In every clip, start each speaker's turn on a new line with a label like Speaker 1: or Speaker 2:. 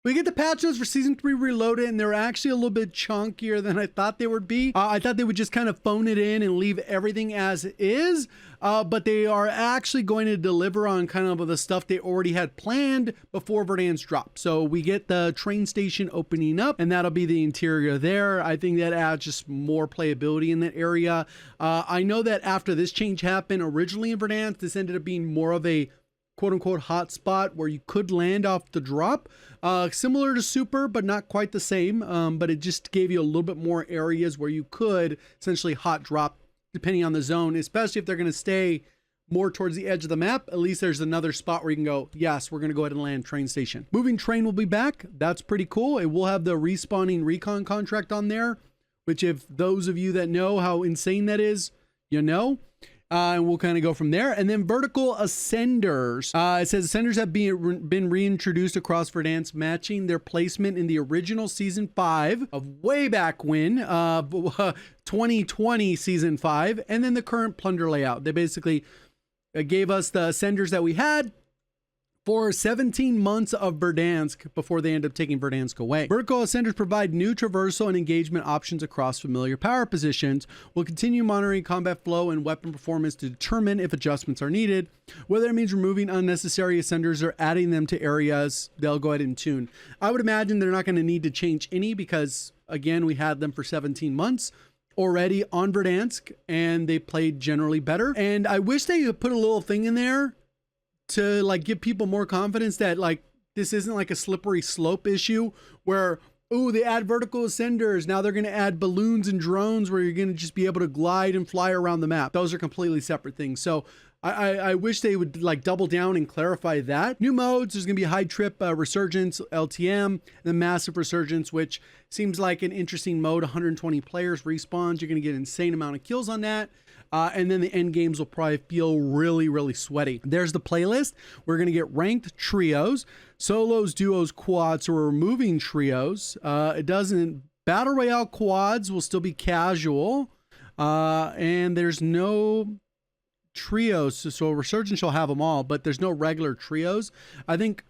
Speaker 1: We get the patch notes for Season 3 Reloaded, and they're actually a little bit chunkier than I thought they would be. I thought they would just kind of phone it in and leave everything as is, but they are actually going to deliver on kind of the stuff they already had planned before Verdansk dropped. So we get the train station opening up, and that'll be the interior there. I think that adds just more playability in that area. I know that after this change happened originally in Verdansk, this ended up being more of a quote-unquote hotspot where you could land off the drop, similar to Super, but not quite the same. But it just gave you a little bit more areas where you could essentially hot drop depending on the zone, especially if they're going to stay more towards the edge of the map. At least there's another spot where you can go, yes, we're going to go ahead and land train station. Moving train will be back. That's pretty cool. It will have the respawning recon contract on there, which if those of you that know how insane that is, you know. And we'll kind of go from there. And then vertical ascenders. It says ascenders have been reintroduced across Verdansk, matching their placement in the original Season 5 of way back when, 2020 Season 5, and then the current plunder layout. They basically gave us the ascenders that we had for 17 months of Verdansk before they end up taking Verdansk away. Vertical ascenders provide new traversal and engagement options across familiar power positions. We'll continue monitoring combat flow and weapon performance to determine if adjustments are needed. Whether it means removing unnecessary ascenders or adding them to areas, they'll go ahead and tune. I would imagine they're not going to need to change any because, again, we had them for 17 months already on Verdansk and they played generally better. And I wish they could put a little thing in there to like give people more confidence that like this isn't like a slippery slope issue where, oh, they add vertical ascenders, now they're going to add balloons and drones where you're going to just be able to glide and fly around the map. Those are completely separate things. So I wish they would like double down and clarify that. New modes, there's going to be high trip resurgence, LTM, and the massive resurgence, which seems like an interesting mode. 120 players respawns. You're going to get an insane amount of kills on that. And then the end games will probably feel really, really sweaty. There's the playlist. We're going to get ranked trios, solos, duos, quads. So we're removing trios. It doesn't, battle royale quads will still be casual. And there's no trios. So Resurgence will have them all, but there's no regular trios. I think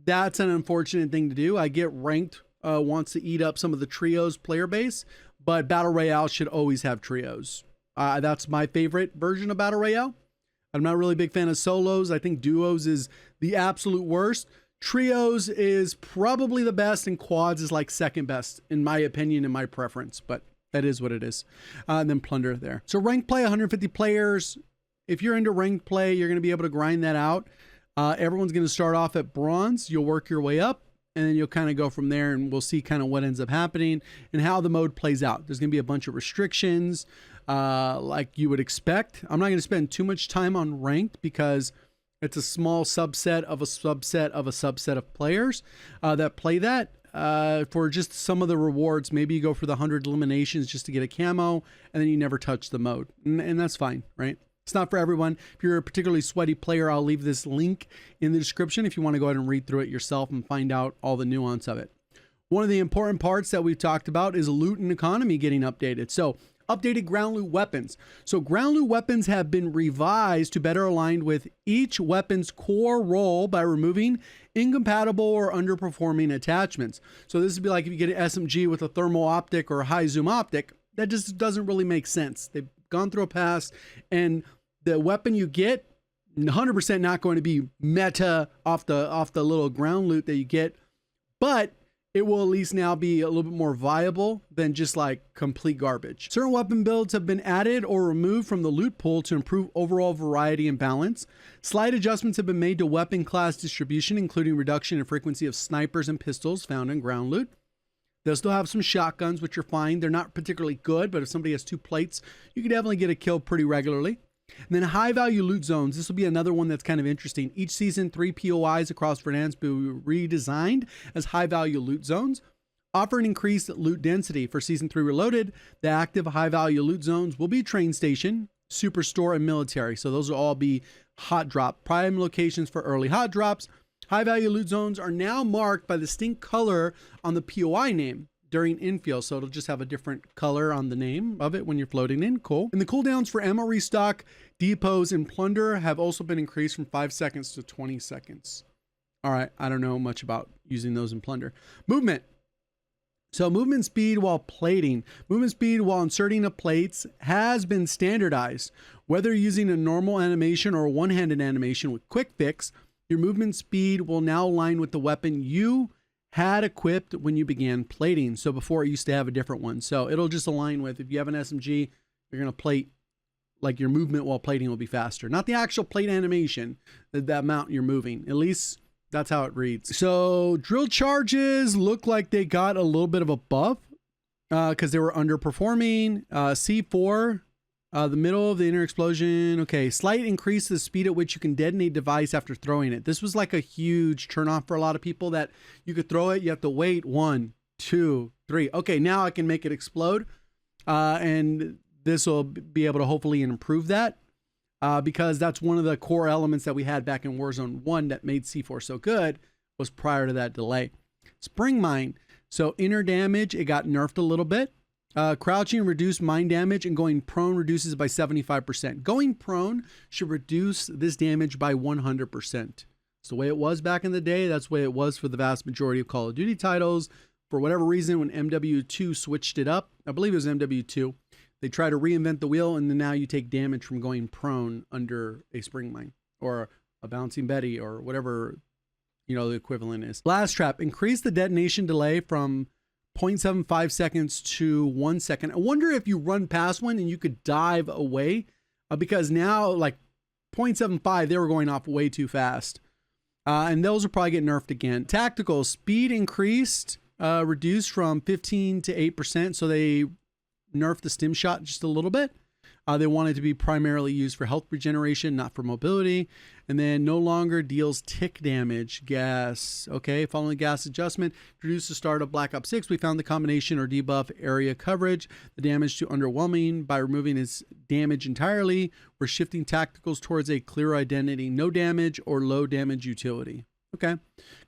Speaker 1: that's an unfortunate thing to do. I get ranked wants to eat up some of the trios player base, but battle royale should always have trios. That's my favorite version of battle royale. I'm not really a big fan of solos. I think duos is the absolute worst. Trios is probably the best, and quads is like second best in my opinion and my preference, but that is what it is. And then plunder there. So ranked play, 150 players. If you're into ranked play, you're going to be able to grind that out. Everyone's going to start off at bronze. You'll work your way up, and then you'll kind of go from there, and we'll see kind of what ends up happening and how the mode plays out. There's going to be a bunch of restrictions like you would expect. I'm not going to spend too much time on ranked because it's a small subset of a subset of a subset of players that play that. For just some of the rewards, maybe you go for the 100 eliminations just to get a camo, and then you never touch the mode. And that's fine, right? It's not for everyone. If you're a particularly sweaty player, I'll leave this link in the description if you want to go ahead and read through it yourself and find out all the nuance of it. One of the important parts that we've talked about is loot and economy getting updated. So updated ground loot weapons. So ground loot weapons have been revised to better align with each weapon's core role by removing incompatible or underperforming attachments. So this would be like if you get an SMG with a thermal optic or a high zoom optic, that just doesn't really make sense. They've gone through a pass, and the weapon you get 100% not going to be meta off the little ground loot that you get, but it will at least now be a little bit more viable than just like complete garbage. Certain weapon builds have been added or removed from the loot pool to improve overall variety and balance. Slight adjustments have been made to weapon class distribution, including reduction in frequency of snipers and pistols found in ground loot. They'll still have some shotguns, which are fine. They're not particularly good, but if somebody has 2 plates, you can definitely get a kill pretty regularly. And then high value loot zones. This will be another one that's kind of interesting. Each season, 3 POIs across Verdansk will be redesigned as high value loot zones, offering increased loot density. For Season 3 Reloaded, the active high value loot zones will be train station, superstore, and military. So those will all be hot drop, prime locations for early hot drops. High value loot zones are now marked by the distinct color on the POI name during infill, so it'll just have a different color on the name of it when you're floating in. Cool. And the cooldowns for ammo restock, depots, and plunder have also been increased from 5 seconds to 20 seconds. All right, I don't know much about using those in plunder. Movement. So movement speed while plating. Movement speed while inserting the plates has been standardized. Whether using a normal animation or a one-handed animation with quick fix, your movement speed will now align with the weapon you had equipped when you began plating. So before it used to have a different one. So it'll just align with, if you have an SMG, you're going to plate, like your movement while plating will be faster. Not the actual plate animation, the amount you're moving. At least that's how it reads. So drill charges look like they got a little bit of a buff because they were underperforming. C4, the middle of the inner explosion. Okay, slight increase to the speed at which you can detonate device after throwing it. This was like a huge turnoff for a lot of people, that you could throw it, you have to wait 1, 2, 3. Okay, now I can make it explode. And this will be able to hopefully improve that. Because that's one of the core elements that we had back in Warzone 1 that made C4 so good, was prior to that delay. Spring mine. So inner damage, it got nerfed a little bit. Crouching reduced mine damage, and going prone reduces by 75%. Going prone should reduce this damage by 100%. It's the way it was back in the day. That's the way it was for the vast majority of Call of Duty titles. For whatever reason, when MW2 switched it up, I believe it was MW2, they try to reinvent the wheel, and then now you take damage from going prone under a spring mine or a bouncing Betty or whatever, you know, the equivalent is. Blast trap. Increase the detonation delay from 0.75 seconds to 1 second. I wonder if you run past one and you could dive away, because now, like 0.75, they were going off way too fast. And those will probably get nerfed again. Tactical. Speed increased, reduced from 15 to 8%. So they nerfed the stim shot just a little bit. They want it to be primarily used for health regeneration, not for mobility. And then no longer deals tick damage. Gas. Okay, following gas adjustment, introduced the start of Black Ops 6, we found the combination or debuff area coverage, the damage to underwhelming by removing its damage entirely. We're shifting tacticals towards a clear identity, no damage or low damage utility. Okay,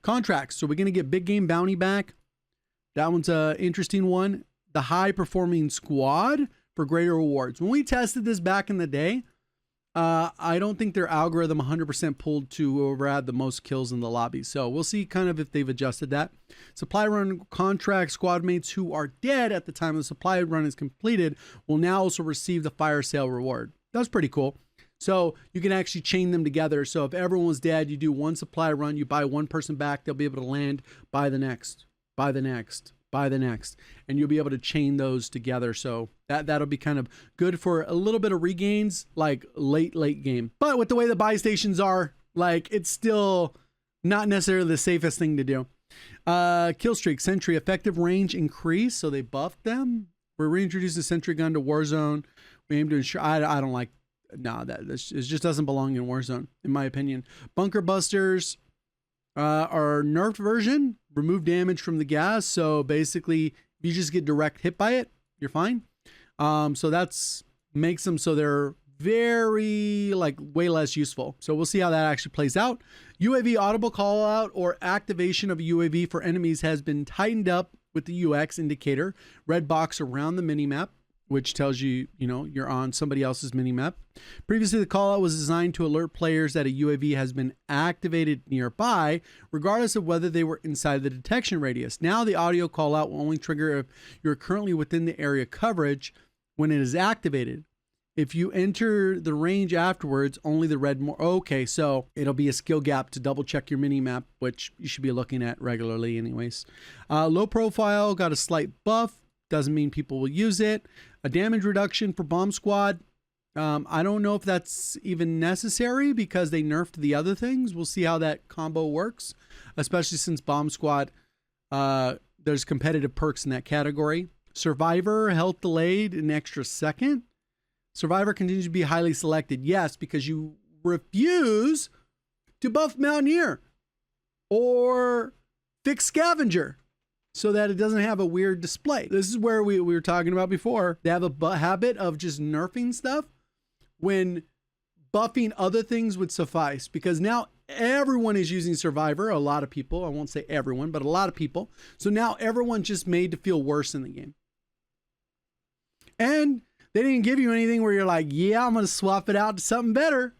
Speaker 1: contracts. So we're going to get big game bounty back. That one's an interesting one. The high performing squad for greater rewards. When we tested this back in the day, I don't think their algorithm 100% pulled to whoever had the most kills in the lobby. So we'll see kind of if they've adjusted that. Supply run contract squad mates who are dead at the time the supply run is completed will now also receive the fire sale reward. That's pretty cool. So you can actually chain them together. So if everyone's dead, you do one supply run, you buy one person back, they'll be able to land, buy the next, buy the next, buy the next, and you'll be able to chain those together. So that'll be kind of good for a little bit of regains, like late game. But with the way the buy stations are, like, it's still not necessarily the safest thing to do. Kill streak, sentry, effective range increase. So they buffed them. We're reintroducing the sentry gun to Warzone. We aim to ensure, I don't like, no, it just doesn't belong in Warzone, in my opinion. Bunker busters, our nerfed version, remove damage from the gas. So basically, if you just get direct hit by it, you're fine. So that's makes them so they're very, like, way less useful. So we'll see how that actually plays out. UAV audible call out or activation of a UAV for enemies has been tightened up with the UX indicator, red box around the minimap, which tells you, you know, you're on somebody else's minimap. Previously, the callout was designed to alert players that a UAV has been activated nearby, regardless of whether they were inside the detection radius. Now, the audio callout will only trigger if you're currently within the area coverage when it is activated. If you enter the range afterwards, only the red more. Okay, so it'll be a skill gap to double check your minimap, which you should be looking at regularly anyways. Low profile got a slight buff. Doesn't mean people will use it. A damage reduction for bomb squad. I don't know if that's even necessary because they nerfed the other things. We'll see how that combo works, especially since bomb squad, there's competitive perks in that category. Survivor, health delayed an extra second. Survivor continues to be highly selected. Yes, because you refuse to buff Mountaineer or fix Scavenger so that it doesn't have a weird display. This is where we were talking about before. They have a habit of just nerfing stuff when buffing other things would suffice, because now everyone is using Survivor. A lot of people, I won't say everyone, but a lot of people. So now everyone's just made to feel worse in the game. And they didn't give you anything where you're like, yeah, I'm going to swap it out to something better.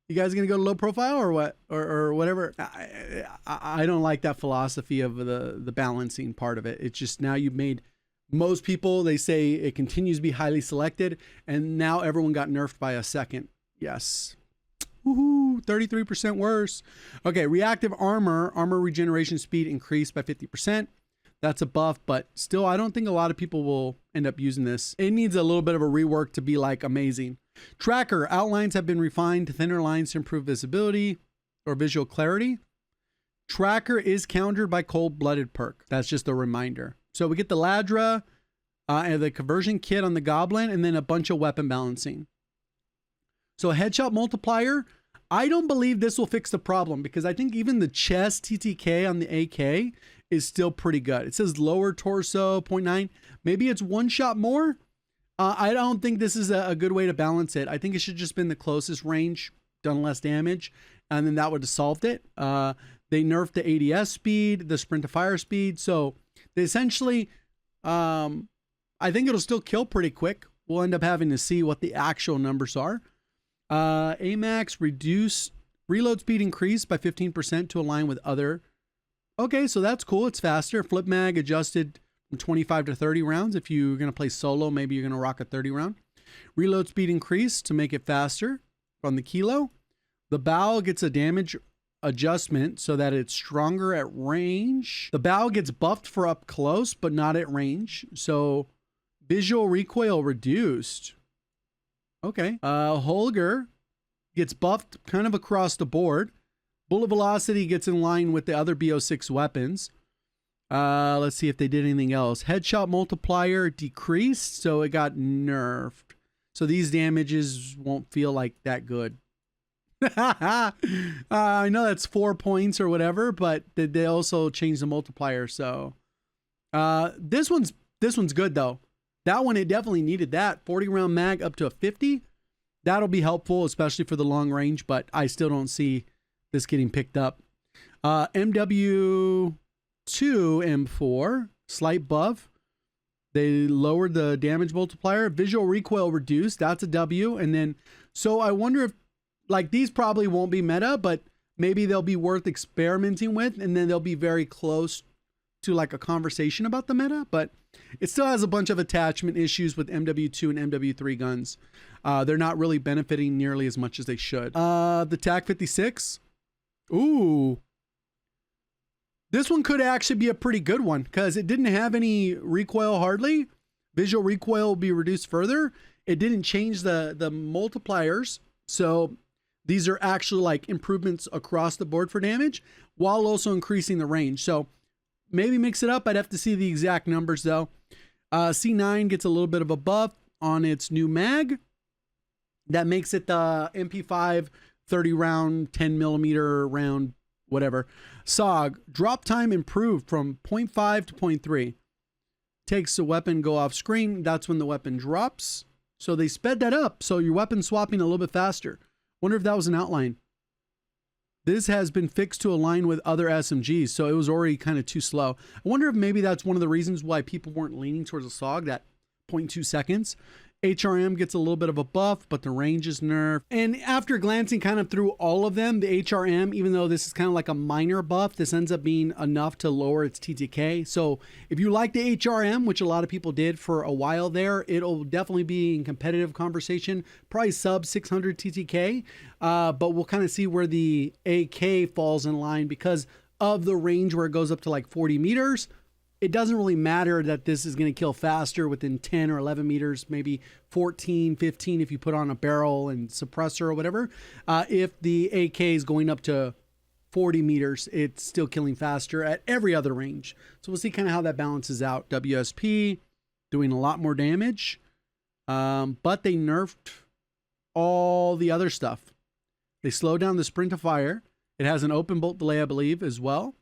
Speaker 1: You guys gonna go low profile or what, or whatever? I don't like that philosophy of the balancing part of it. It's just now you've made most people, they say it continues to be highly selected, and now everyone got nerfed by a second. Yes. Woohoo, 33% worse. Okay, reactive armor regeneration speed increased by 50%. That's a buff, but still, I don't think a lot of people will end up using this. It needs a little bit of a rework to be like amazing. Tracker, outlines have been refined to thinner lines to improve visibility or visual clarity. Tracker is countered by cold-blooded perk. That's just a reminder. So we get the Ladra and the conversion kit on the Goblin, and then a bunch of weapon balancing. So headshot multiplier, I don't believe this will fix the problem because I think even the chest TTK on the AK is still pretty good. It says lower torso 0.9. Maybe it's one shot more. I don't think this is a good way to balance it. I think it should just been the closest range, done less damage, and then that would have solved it. They nerfed the ADS speed, the sprint to fire speed. So they essentially, I think it'll still kill pretty quick. We'll end up having to see what the actual numbers are. AMAX reduced, reload speed increased by 15% to align with other. Okay, so that's cool. It's faster. Flip mag adjusted from 25 to 30 rounds. If you're going to play solo, maybe you're going to rock a 30 round. Reload speed increased to make it faster from the kilo. The bow gets a damage adjustment so that it's stronger at range. The bow gets buffed for up close, but not at range. So visual recoil reduced. Okay. Holger gets buffed kind of across the board. Bullet velocity gets in line with the other BO6 weapons. Let's see if they did anything else. Headshot multiplier decreased, so it got nerfed. So these damages won't feel like that good. I know that's 4 points or whatever, but they also changed the multiplier. So this one's good though. That one, it definitely needed that. 40 round mag up to a 50. That'll be helpful, especially for the long range, but I still don't see this getting picked up. MW2 M4, slight buff. They lowered the damage multiplier. Visual recoil reduced. That's a W. And then, so I wonder if, like, these probably won't be meta, but maybe they'll be worth experimenting with, and then they'll be very close to like a conversation about the meta, but it still has a bunch of attachment issues with MW2 and MW3 guns. They're not really benefiting nearly as much as they should. The TAC 56. Ooh. This one could actually be a pretty good one because it didn't have any recoil hardly. Visual recoil will be reduced further. It didn't change the multipliers. So these are actually like improvements across the board for damage while also increasing the range. So maybe mix it up. I'd have to see the exact numbers though. C9 gets a little bit of a buff on its new mag. That makes it the MP5 30 round, 10 millimeter round, whatever. SOG, drop time improved from 0.5 to 0.3. Takes the weapon go off screen. That's when the weapon drops. So they sped that up. So your weapon swapping a little bit faster. Wonder if that was an outline. This has been fixed to align with other SMGs, so it was already kind of too slow. I wonder if maybe that's one of the reasons why people weren't leaning towards a SOG, that 0.2 seconds. HRM gets a little bit of a buff, but the range is nerfed. And after glancing kind of through all of them, the HRM, even though this is kind of like a minor buff, this ends up being enough to lower its TTK. So if you like the HRM, which a lot of people did for a while there, it'll definitely be in competitive conversation, probably sub 600 TTK. But we'll kind of see where the AK falls in line because of the range where it goes up to like 40 meters. It doesn't really matter that this is going to kill faster within 10 or 11 meters, maybe 14, 15 if you put on a barrel and suppressor or whatever. If the AK is going up to 40 meters, it's still killing faster at every other range. So we'll see kind of how that balances out. WSP doing a lot more damage, but they nerfed all the other stuff. They slowed down the sprint to fire. It has an open bolt delay, I believe, as well.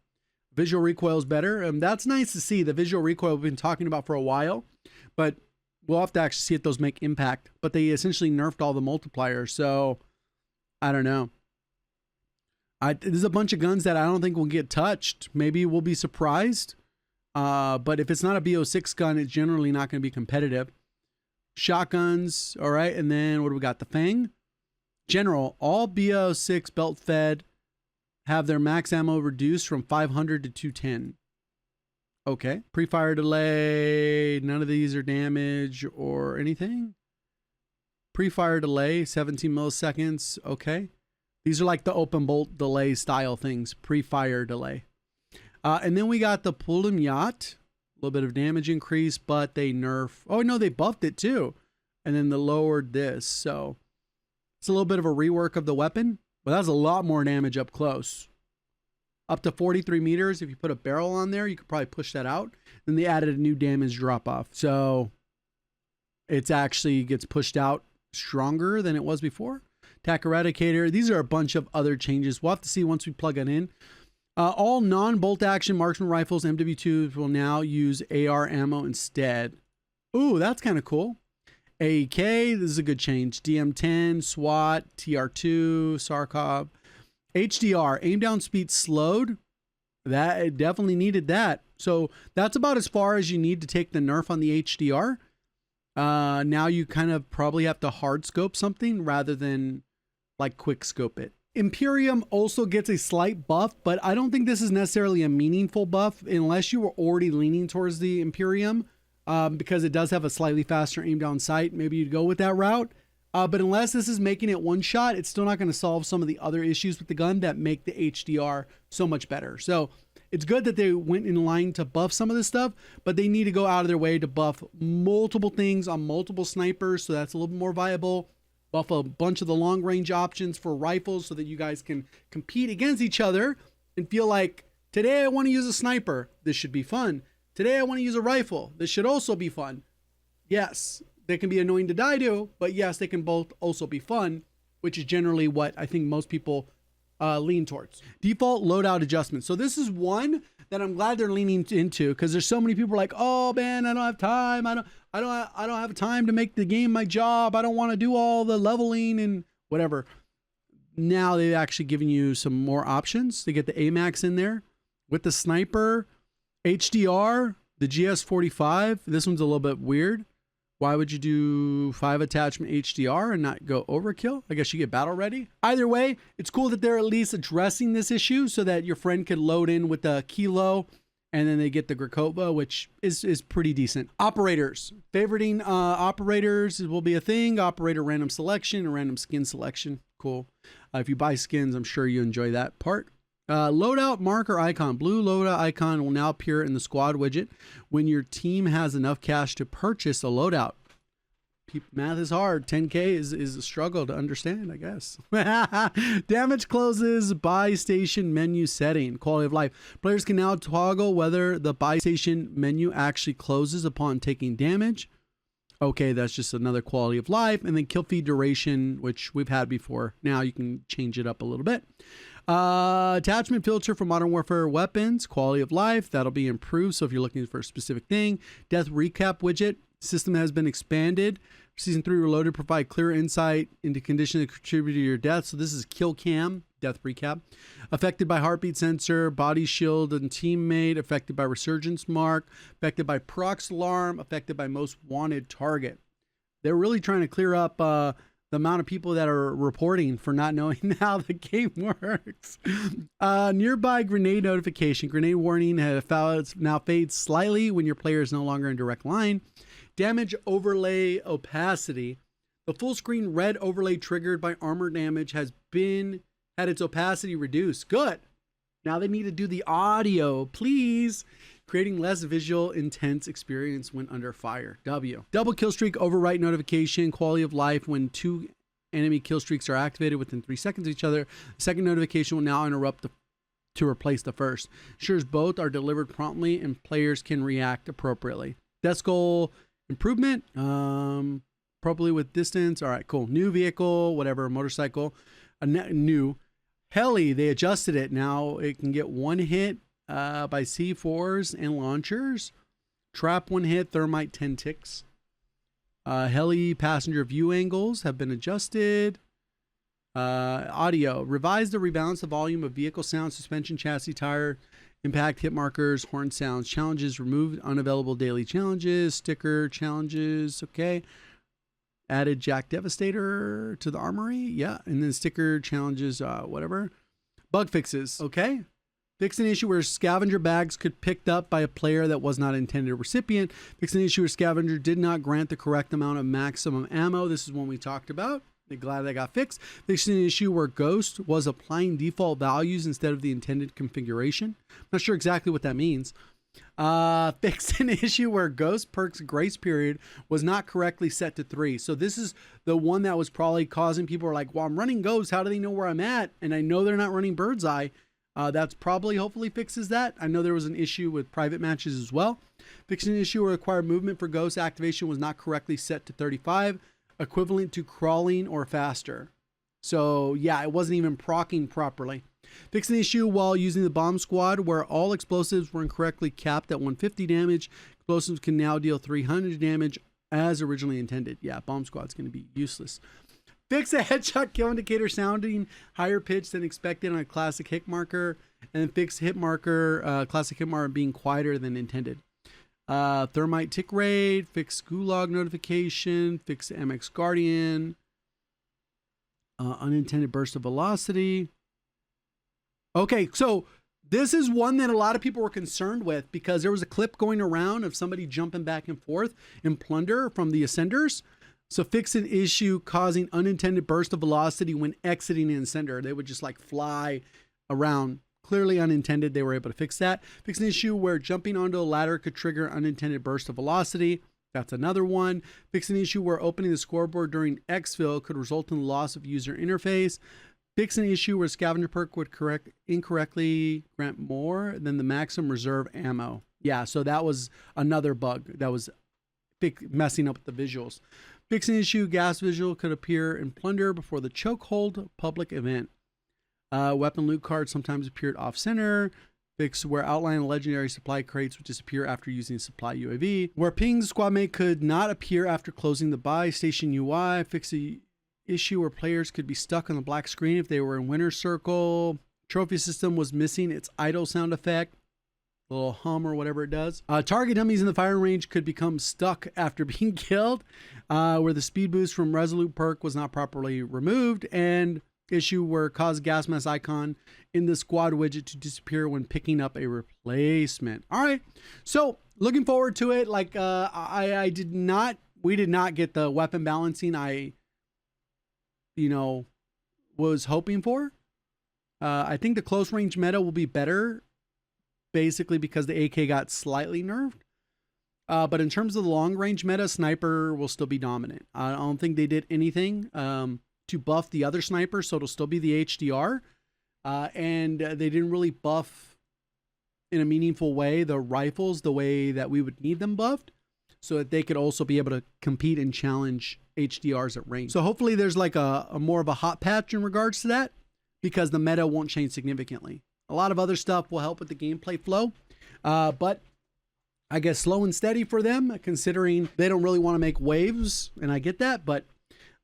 Speaker 1: Visual recoil is better. And that's nice to see. The visual recoil we've been talking about for a while, but we'll have to actually see if those make impact. But they essentially nerfed all the multipliers. So I don't know. There's a bunch of guns that I don't think will get touched. Maybe we'll be surprised. But if it's not a BO6 gun, it's generally not going to be competitive. Shotguns. All right. And then what do we got? The Fang. General, all BO6 belt fed have their max ammo reduced from 500 to 210. Okay. Pre-fire delay, none of these are damage or anything. Pre-fire delay, 17 milliseconds. Okay. These are like the open bolt delay style things. Pre-fire delay. And then we got the Pullum Yacht. A little bit of damage increase, but they nerf. Oh, no, they buffed it too. And then they lowered this. So it's a little bit of a rework of the weapon, but that's a lot more damage up close. Up to 43 meters. If you put a barrel on there, you could probably push that out. Then they added a new damage drop off. So it's actually gets pushed out stronger than it was before. Attack Eradicator. These are a bunch of other changes. We'll have to see once we plug it in. All non-bolt action marksman rifles, MW2s, will now use AR ammo instead. Ooh, that's kind of cool. AK, this is a good change. DM10, SWAT, TR2, Sarkov. HDR, aim down speed slowed. That it definitely needed that. So that's about as far as you need to take the nerf on the HDR. Now you kind of probably have to hard scope something rather than like quick scope it. Imperium also gets a slight buff, but I don't think this is necessarily a meaningful buff unless you were already leaning towards the Imperium, because it does have a slightly faster aim down sight. Maybe you'd go with that route. But unless this is making it one shot, it's still not going to solve some of the other issues with the gun that make the HDR so much better. So it's good that they went in line to buff some of this stuff, but they need to go out of their way to buff multiple things on multiple snipers. So that's a little bit more viable. Buff a bunch of the long range options for rifles so that you guys can compete against each other and feel like, today I want to use a sniper. This should be fun. Today I want to use a rifle. This should also be fun. Yes, they can be annoying to die to, but yes, they can both also be fun, which is generally what I think most people lean towards. Default loadout adjustments. So this is one that I'm glad they're leaning into, because there's so many people like, oh man, I don't have time. I don't have time to make the game my job. I don't want to do all the leveling and whatever. Now they've actually given you some more options to get the AMAX in there with the sniper, HDR, the GS45. This one's a little bit weird. Why would you do 5 attachment HDR and not go overkill? I guess you get battle ready. Either way, it's cool that they're at least addressing this issue so that your friend could load in with the Kilo and then they get the Grakova, which is pretty decent. Operators. Favoriting operators will be a thing. Operator random selection and random skin selection. Cool. If you buy skins, I'm sure you enjoy that part. Loadout marker icon. Blue loadout icon will now appear in the squad widget when your team has enough cash to purchase a loadout. Math is hard. 10K is a struggle to understand, I guess. Damage closes buy station menu setting. Quality of life. Players can now toggle whether the buy station menu actually closes upon taking damage. Okay, that's just another quality of life. And then kill feed duration, which we've had before. Now you can change it up a little bit. Attachment filter for Modern Warfare weapons, quality of life, that'll be improved. So if you're looking for a specific thing, death recap widget, system has been expanded. Season 3 Reloaded provide clear insight into conditions that contribute to your death. So this is kill cam, death recap. Affected by heartbeat sensor, body shield and teammate, affected by resurgence mark, affected by prox alarm, affected by most wanted target. They're really trying to clear up the amount of people that are reporting for not knowing how the game works. Nearby grenade notification. Grenade warning now fades slightly when your player is no longer in direct line. Damage overlay opacity. The full screen red overlay triggered by armor damage had its opacity reduced. Good. Now they need to do the audio, please. Creating less visual intense experience when under fire. W. Double kill streak overwrite notification. Quality of life when 2 enemy kill streaks are activated within 3 seconds of each other. The second notification will now interrupt to replace the first. Ensures both are delivered promptly and players can react appropriately. Death goal improvement. Probably with distance. All right, cool. New vehicle, whatever, motorcycle. New. Heli, they adjusted it. Now it can get 1 hit by C4s and launchers. Trap 1 hit, thermite 10 ticks. Heli passenger view angles have been adjusted. Audio. Revised to rebalance the volume of vehicle sound, suspension, chassis, tire, impact, hit markers, horn sounds. Challenges removed. Unavailable daily challenges. Sticker challenges. Okay. Added Jack Devastator to the armory. Yeah. And then sticker challenges, whatever. Bug fixes. Okay. Fix an issue where scavenger bags could be picked up by a player that was not intended recipient. Fix an issue where scavenger did not grant the correct amount of maximum ammo. This is one we talked about. I'm glad that got fixed. Fix an issue where Ghost was applying default values instead of the intended configuration. I'm not sure exactly what that means. Fix an issue where Ghost Perk's grace period was not correctly set to 3. So this is the one that was probably causing people are like, well, I'm running Ghost. How do they know where I'm at? And I know they're not running Bird's Eye. That's probably hopefully fixes that. I know there was an issue with private matches as well. Fix an issue where required movement for Ghost activation was not correctly set to 35, equivalent to crawling or faster. So yeah, it wasn't even proccing properly. Fix an issue while using the bomb squad where all explosives were incorrectly capped at 150 damage. Explosives can now deal 300 damage as originally intended. Yeah, bomb squad's going to be useless. Fix a headshot kill indicator sounding higher pitch than expected on a classic hit marker. And then fix hit marker, classic hit marker being quieter than intended. Thermite tick raid. Fix gulag notification. Fix MX Guardian. Unintended burst of velocity. Okay, so this is one that a lot of people were concerned with because there was a clip going around of somebody jumping back and forth in Plunder from the Ascenders. So fix an issue causing unintended burst of velocity when exiting an Ascender. They would just like fly around. Clearly unintended. They were able to fix that. Fix an issue where jumping onto a ladder could trigger unintended burst of velocity. That's another one. Fix an issue where opening the scoreboard during exfil could result in the loss of user interface. Fix an issue where scavenger perk would incorrectly grant more than the maximum reserve ammo. Yeah, so that was another bug that was messing up with the visuals. Fix an issue, gas visual could appear in Plunder before the chokehold public event. Weapon loot cards sometimes appeared off center. Fix where outline legendary supply crates would disappear after using supply UAV. Where ping squad mate could not appear after closing the buy station UI. Fix the issue where players could be stuck on the black screen if they were in winner's circle. Trophy system was missing its idle sound effect. A little hum or whatever it does. Target dummies in the firing range could become stuck after being killed. Where the speed boost from Resolute perk was not properly removed. And issue where cause gas mask icon in the squad widget to disappear when picking up a replacement. All right. So looking forward to it. Like we did not get the weapon balancing I was hoping for. I think the close range meta will be better basically because the AK got slightly nerfed. But in terms of the long range meta, sniper will still be dominant. I don't think they did anything to buff the other sniper, so it'll still be the HDR. And they didn't really buff in a meaningful way the rifles the way that we would need them buffed so that they could also be able to compete and challenge HDRs at range. So hopefully there's like a more of a hot patch in regards to that because the meta won't change significantly. A lot of other stuff will help with the gameplay flow, but I guess slow and steady for them considering they don't really want to make waves, and I get that, but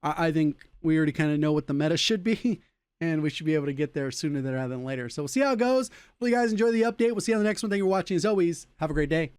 Speaker 1: I think we already kind of know what the meta should be and we should be able to get there sooner rather than later. So we'll see how it goes. Hopefully you guys enjoy the update. We'll see you on the next one. Thank you for watching. As always, have a great day.